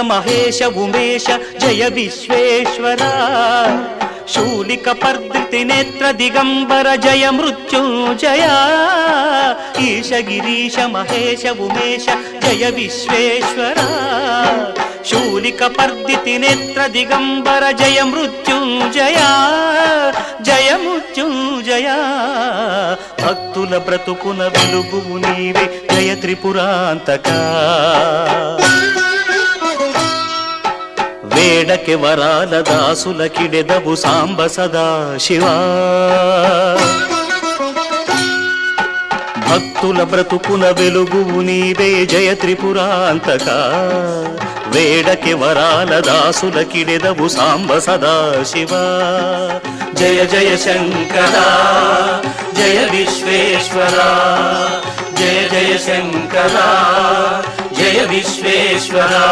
మహేశ ఉమేశ జయ విశ్వేశ్వరా శూలిక పర్దితి నేత్ర దిగంబర జయ మృత్యుంజయ ఈశ గిరీశ మహేశ ఉమేశ జయ విశ్వేశ్వరా శూలిక పర్దితి నేత్ర దిగంబర జయ మృత్యుంజయ జయ మృత్యుంజయ భక్తుల బ్రతుకున వెలుగువు నీవే జయ త్రిపురాంతకా వేడకె వరాల దాసుల కిడెదవు సాంబ సదా శివా భక్తుల బ్రతుకున వెలుగువు నీవే జయ త్రిపురాంతకా వేడకె వరాల దాసుల కిడెదవు సాంబ సదా శివా జయ జయ శంకరా జయ విశ్వేశ్వరా జయ జయ శంకరా జయ విశ్వేశ్వరా